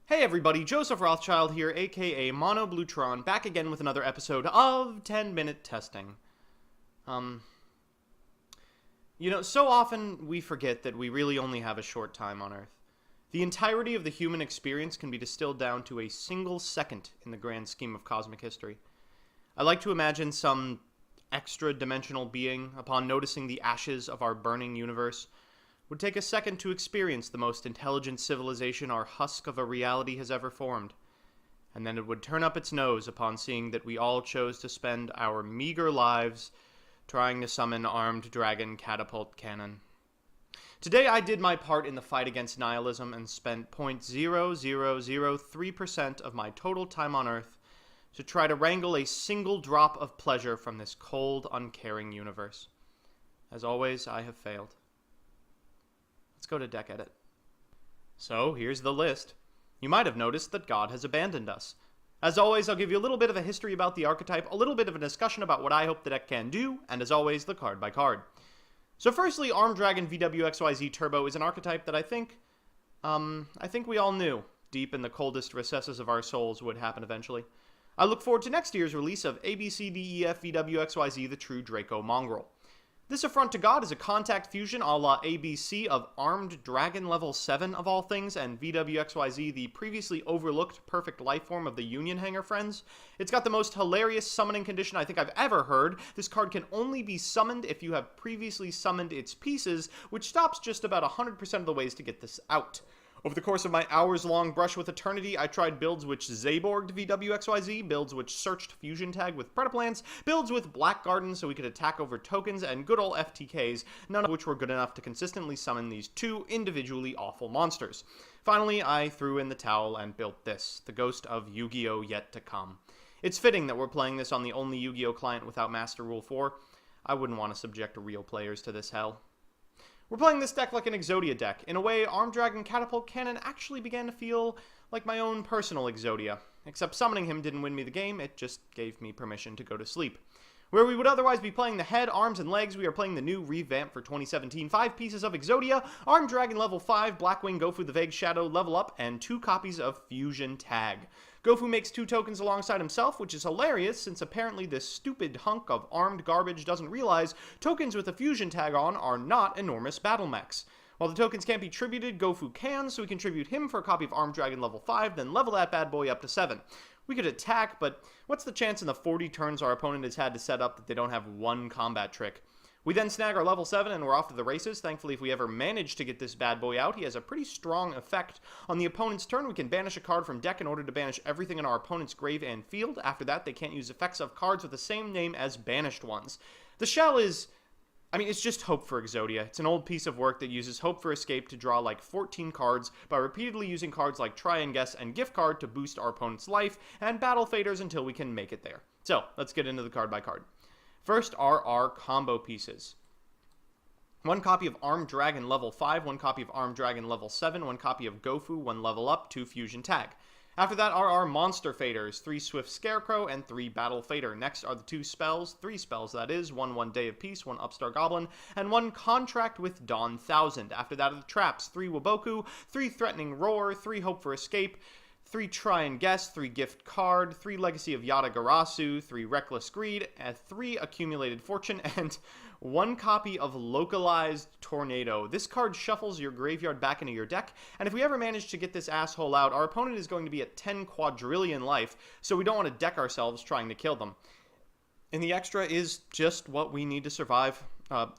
Hey everybody, Joseph Rothschild here, aka Mono Bluetron, back again with another episode of 10-Minute Testing. So often we forget that we really only have a short time on Earth. The entirety of the human experience can be distilled down to a single second in the grand scheme of cosmic history. I like to imagine some extra-dimensional being, upon noticing the ashes of our burning universe, would take a second to experience the most intelligent civilization our husk of a reality has ever formed, and then it would turn up its nose upon seeing that we all chose to spend our meager lives trying to summon armed dragon catapult cannon. Today I did my part in the fight against nihilism and spent 0.0003% of my total time on Earth to try to wrangle a single drop of pleasure from this cold, uncaring universe. As always, I have failed. Let's go to deck edit. So, here's the list. You might have noticed that God has abandoned us. As always, I'll give you a little bit of a history about the archetype, a little bit of a discussion about what I hope the deck can do, and as always, the card by card. So firstly, Armed Dragon VWXYZ Turbo is an archetype that I think we all knew, deep in the coldest recesses of our souls, would happen eventually. I look forward to next year's release of ABCDEF VWXYZ, the True Draco Mongrel. This affront to God is a contact fusion a la ABC of Armed Dragon level 7 of all things, and VWXYZ, the previously overlooked perfect lifeform of the Union Hanger friends. It's got the most hilarious summoning condition I think I've ever heard. This card can only be summoned if you have previously summoned its pieces, which stops just about 100% of the ways to get this out. Over the course of my hours-long brush with Eternity, I tried builds which Zaborged VWXYZ, builds which searched Fusion Tag with Predaplants, builds with Black Garden so we could attack over tokens, and good old FTKs, none of which were good enough to consistently summon these two individually awful monsters. Finally, I threw in the towel and built this, the Ghost of Yu-Gi-Oh! Yet to Come. It's fitting that we're playing this on the only Yu-Gi-Oh! Client without Master Rule 4. I wouldn't want to subject real players to this hell. We're playing this deck like an Exodia deck. In a way, Armed Dragon Catapult Cannon actually began to feel like my own personal Exodia. Except summoning him didn't win me the game, it just gave me permission to go to sleep. Where we would otherwise be playing the head, arms, and legs, we are playing the new revamp for 2017 5 pieces of Exodia, Armed Dragon level 5, Blackwing Gofu the Vague Shadow level up, and 2 copies of Fusion Tag. Gofu makes 2 tokens alongside himself, which is hilarious since apparently this stupid hunk of armed garbage doesn't realize tokens with a Fusion Tag on are not enormous battle mechs. While the tokens can't be tributed, Gofu can, so we can tribute him for a copy of Armed Dragon level 5, then level that bad boy up to 7. We could attack, but what's the chance in the 40 turns our opponent has had to set up that they don't have one combat trick? We then snag our level 7 and we're off to the races. Thankfully, if we ever manage to get this bad boy out, he has a pretty strong effect. On the opponent's turn, we can banish a card from deck in order to banish everything in our opponent's grave and field. After that, they can't use effects of cards with the same name as banished ones. The shell is... it's just Hope for Exodia. It's an old piece of work that uses Hope for Escape to draw like 14 cards by repeatedly using cards like Try and Guess and Gift Card to boost our opponent's life, and Battle Faders until we can make it there. So, let's get into the card by card. First are our combo pieces. 1 copy of Armed Dragon level 5, 1 copy of Armed Dragon level 7, 1 copy of Gofu, 1 level up, 2 Fusion Tag. After that are our Monster Faders, 3 Swift Scarecrow and 3 Battle Fader. Next are the 2 spells, 3 spells that is, 1 Day of Peace, 1 Upstart Goblin, and 1 Contract with Dawn Thousand. After that are the traps, 3 Waboku, 3 Threatening Roar, 3 Hope for Escape, 3 Try and Guess, 3 Gift Card, 3 Legacy of Yatagarasu, 3 Reckless Greed, and 3 Accumulated Fortune, and 1 copy of Localized Tornado. This card shuffles your graveyard back into your deck, and if we ever manage to get this asshole out, our opponent is going to be at 10 quadrillion life, so we don't want to deck ourselves trying to kill them. And the extra is just what we need to survive.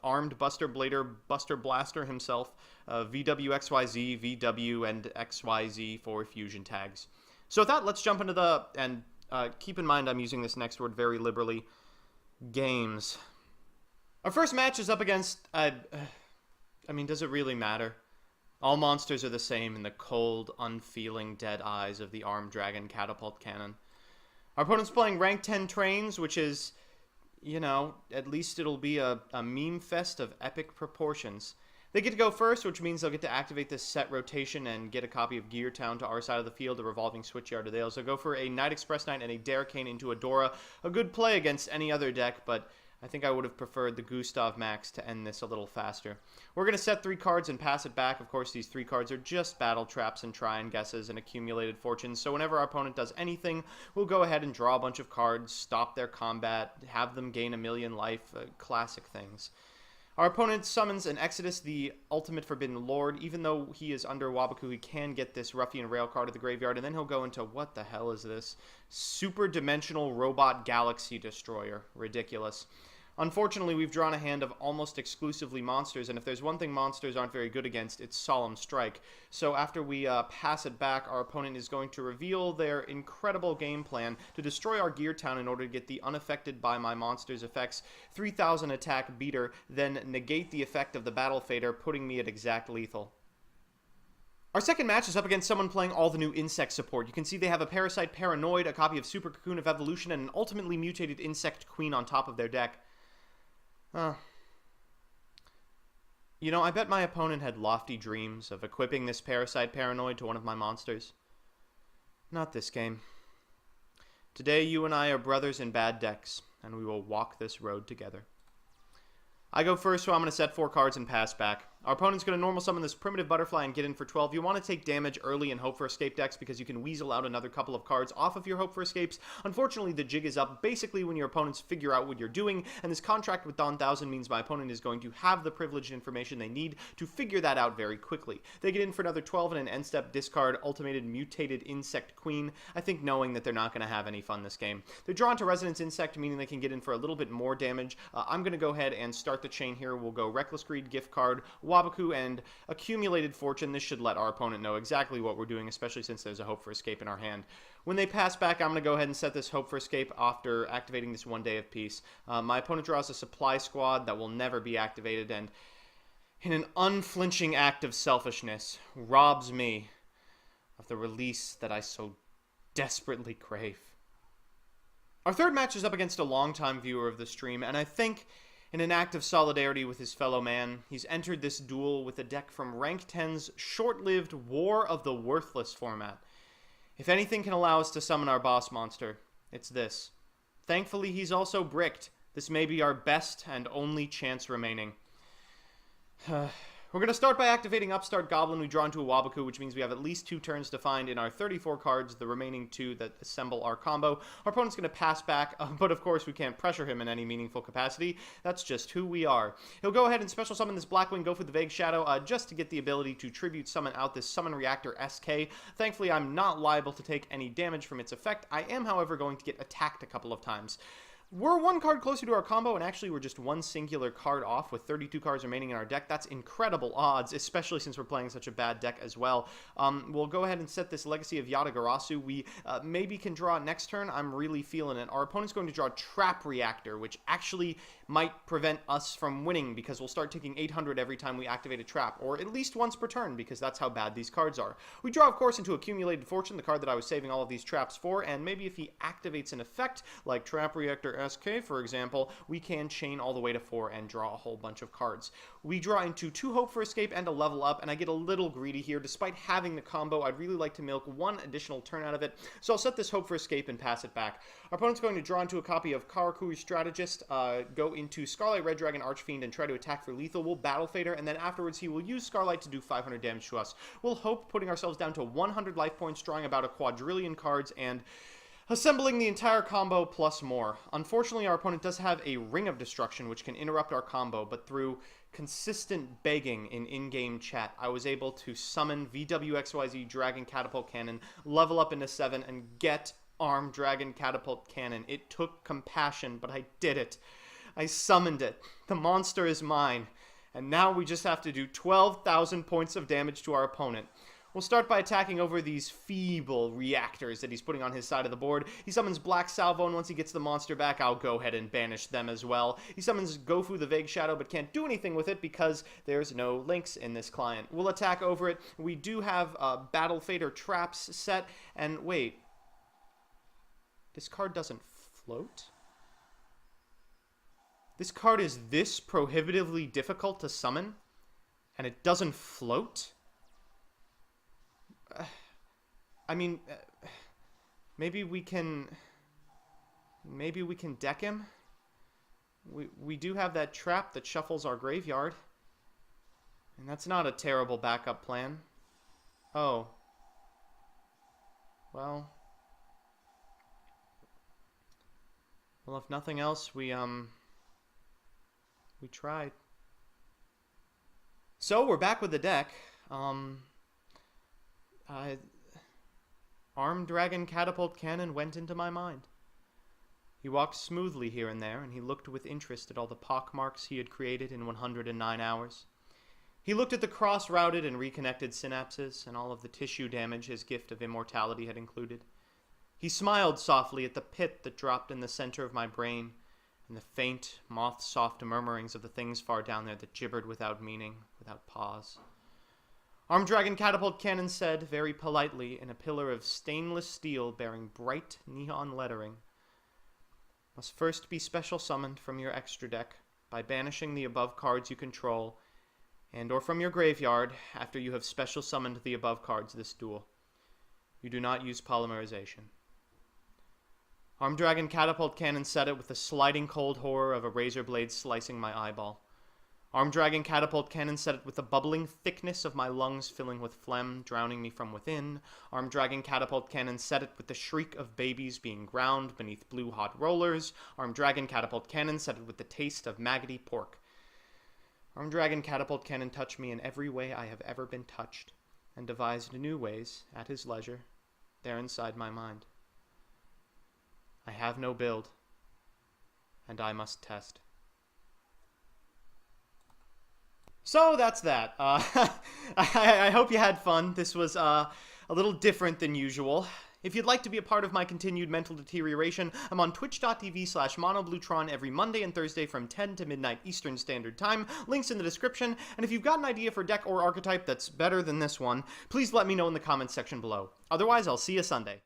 Armed Buster Blader, Buster Blaster himself, VWXYZ, VW, and XYZ for Fusion Tags. So with that, let's jump into the, and keep in mind I'm using this next word very liberally, games. Our first match is up against, does it really matter? All monsters are the same in the cold, unfeeling, dead eyes of the Armed Dragon Catapult Cannon. Our opponent's playing Rank 10 Trains, which is... at least it'll be a meme fest of epic proportions. They get to go first, which means they'll get to activate this set rotation and get a copy of Gear Town to our side of the field, a revolving switchyard. They'll also go for a Night Express Knight and a Darricane into Adora. A good play against any other deck, but I think I would have preferred the Gustav Max to end this a little faster. We're going to set 3 cards and pass it back. Of course, these 3 cards are just battle traps and try and guesses and accumulated fortunes. So whenever our opponent does anything, we'll go ahead and draw a bunch of cards, stop their combat, have them gain a million life, classic things. Our opponent summons an Exodus, the ultimate Forbidden Lord. Even though he is under Waboku, he can get this Ruffian Rail card to the graveyard, and then he'll go into, what the hell is this? Super Dimensional Robot Galaxy Destroyer. Ridiculous. Unfortunately, we've drawn a hand of almost exclusively monsters, and if there's one thing monsters aren't very good against, it's Solemn Strike. So after we pass it back, our opponent is going to reveal their incredible game plan to destroy our Gear Town in order to get the unaffected by my monster's effects 3,000 attack beater, then negate the effect of the Battle Fader, putting me at exact lethal. Our second match is up against someone playing all the new insect support. You can see they have a Parasite Paranoid, a copy of Super Cocoon of Evolution, and an ultimately mutated Insect Queen on top of their deck. You know, I bet my opponent had lofty dreams of equipping this Parasite Paranoid to one of my monsters. Not this game. Today, you and I are brothers in bad decks, and we will walk this road together. I go first, so I'm going to set 4 cards and pass back. Our opponent's going to normal summon this Primitive Butterfly and get in for 12. You want to take damage early in Hope for Escape decks because you can weasel out another couple of cards off of your Hope for Escapes. Unfortunately, the jig is up basically when your opponents figure out what you're doing, and this contract with Dawn 1000 means my opponent is going to have the privileged information they need to figure that out very quickly. They get in for another 12 and an end step discard Ultimated Mutated Insect Queen, I think knowing that they're not going to have any fun this game. They're drawn to Resonance Insect, meaning they can get in for a little bit more damage. I'm going to go ahead and start the chain here. We'll go Reckless Greed, Gift Card, Waboku, and Accumulated Fortune. This should let our opponent know exactly what we're doing, especially since there's a Hope for Escape in our hand. When they pass back, I'm going to go ahead and set this Hope for Escape after activating this 1 Day of Peace. My opponent draws a Supply Squad that will never be activated, and in an unflinching act of selfishness, robs me of the release that I so desperately crave. Our third match is up against a longtime viewer of the stream, and I think in an act of solidarity with his fellow man, he's entered this duel with a deck from Rank 10's short-lived War of the Worthless format. If anything can allow us to summon our boss monster, it's this. Thankfully, he's also bricked. This may be our best and only chance remaining. We're going to start by activating Upstart Goblin. We draw into a Waboku, which means we have at least 2 turns to find in our 34 cards, the remaining 2 that assemble our combo. Our opponent's going to pass back, but of course we can't pressure him in any meaningful capacity. That's just who we are. He'll go ahead and special summon this Blackwing, go for the Vague Shadow, just to get the ability to tribute summon out this Summon Reactor SK. Thankfully, I'm not liable to take any damage from its effect. I am, however, going to get attacked a couple of times. We're 1 card closer to our combo, and actually we're just 1 singular card off with 32 cards remaining in our deck. That's incredible odds, especially since we're playing such a bad deck as well. We'll go ahead and set this Legacy of Yatagarasu. We maybe can draw next turn. I'm really feeling it. Our opponent's going to draw Trap Reactor, which actually might prevent us from winning because we'll start taking 800 every time we activate a trap, or at least once per turn because that's how bad these cards are. We draw, of course, into Accumulated Fortune, the card that I was saving all of these traps for, and maybe if he activates an effect like Trap Reactor SK, for example, we can chain all the way to 4 and draw a whole bunch of cards. We draw into 2 Hope for Escape and a Level Up, and I get a little greedy here. Despite having the combo, I'd really like to milk 1 additional turn out of it, so I'll set this Hope for Escape and pass it back. Our opponent's going to draw into a copy of Karakuri Strategist, go into Scarlet Red Dragon Archfiend and try to attack for lethal. We'll Battle Fader, and then afterwards he will use Scarlight to do 500 damage to us. We'll hope, putting ourselves down to 100 life points, drawing about a quadrillion cards, and assembling the entire combo plus more. Unfortunately, our opponent does have a Ring of Destruction, which can interrupt our combo, but through consistent begging in-game chat, I was able to summon VWXYZ Dragon Catapult Cannon, level up into 7, and get Armed Dragon Catapult Cannon. It took compassion, but I did it. I summoned it. The monster is mine. And now we just have to do 12,000 points of damage to our opponent. We'll start by attacking over these feeble reactors that he's putting on his side of the board. He summons Black Salvo, and once he gets the monster back, I'll go ahead and banish them as well. He summons Gofu the Vague Shadow, but can't do anything with it because there's no links in this client. We'll attack over it. We do have Battle Fader traps set, and wait. This card doesn't float? This card is this prohibitively difficult to summon, and it doesn't float? I mean, maybe we can deck him? We do have that trap that shuffles our graveyard. And that's not a terrible backup plan. Oh. Well, if nothing else, we tried. So, we're back with the deck. Armed Dragon Catapult Cannon went into my mind. He walked smoothly here and there, and he looked with interest at all the pockmarks he had created in 109 hours. He looked at the cross-routed and reconnected synapses, and all of the tissue damage his gift of immortality had included. He smiled softly at the pit that dropped in the center of my brain, and the faint, moth-soft murmurings of the things far down there that gibbered without meaning, without pause. Armed Dragon Catapult Cannon said, very politely, in a pillar of stainless steel bearing bright neon lettering, "Must first be special summoned from your extra deck by banishing the above cards you control, and or from your graveyard after you have special summoned the above cards this duel. You do not use polymerization." Armed Dragon Catapult Cannon said it with the sliding cold horror of a razor blade slicing my eyeball. Armed Dragon Catapult Cannon said it with the bubbling thickness of my lungs filling with phlegm, drowning me from within. Armed Dragon Catapult Cannon said it with the shriek of babies being ground beneath blue hot rollers. Armed Dragon Catapult Cannon said it with the taste of maggoty pork. Armed Dragon Catapult Cannon touched me in every way I have ever been touched, and devised new ways, at his leisure, there inside my mind. I have no build, and I must test. So that's that. I hope you had fun. This was a little different than usual. If you'd like to be a part of my continued mental deterioration, I'm on twitch.tv/monobluetron every Monday and Thursday from 10 to midnight Eastern Standard Time. Links in the description. And if you've got an idea for deck or archetype that's better than this one, please let me know in the comments section below. Otherwise, I'll see you Sunday.